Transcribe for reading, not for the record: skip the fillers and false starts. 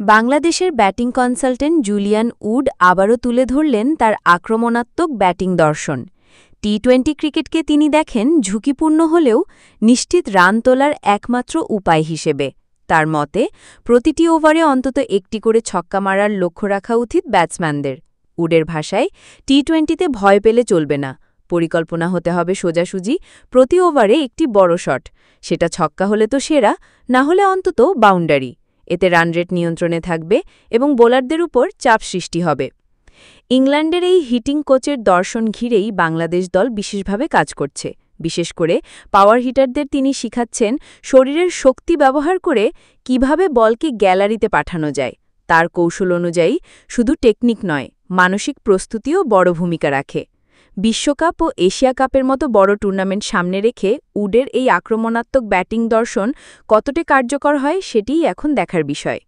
বাংলাদেশের batting consultant Julian would আবারও তুলে ধরলেন তার আক্রমণাত্মক ব্যাটিং দর্শন। টি-20 ক্রিকেটকে তিনি দেখেন ঝুঁকিপূর্ণ হলেও নিশ্চিত রান তোলার একমাত্র উপায় হিসেবে। তার মতে প্রতিটি ওভারে অন্তত একটি করে ছক্কা মারার লক্ষ্য রাখা উচিত ব্যাটসম্যানদের। উডের ভাষায় টি-20তে ভয় পেলে চলবে না, পরিকল্পনা হতে হবে সোজাসুজি, প্রতি ওভারে একটি বড় শট, সেটা ছক্কা হলে তো সেরা, না হলে অন্তত বাউন্ডারি। এতে রান রেট নিয়ন্ত্রণে থাকবে এবং বোলারদের উপর চাপ সৃষ্টি হবে। ইংল্যান্ডের এই হিটিং কোচের দর্শন ঘিরেই বাংলাদেশ দল বিশেষভাবে কাজ করছে। বিশেষ করে পাওয়ার হিটারদের তিনি শিখাচ্ছেন শরীরের শক্তি ব্যবহার করে কিভাবে বলকে গ্যালারিতে পাঠানো যায়। তার কৌশল অনুযায়ী শুধু টেকনিক নয়, মানসিক প্রস্তুতিও বড় ভূমিকা রাখে। বিশ্বকাপ ও এশিয়া কাপের মতো বড় টুর্নামেন্ট সামনে রেখে উডের এই আক্রমণাত্মক ব্যাটিং দর্শন কতটা কার্যকর হয় সেটিই এখন দেখার বিষয়।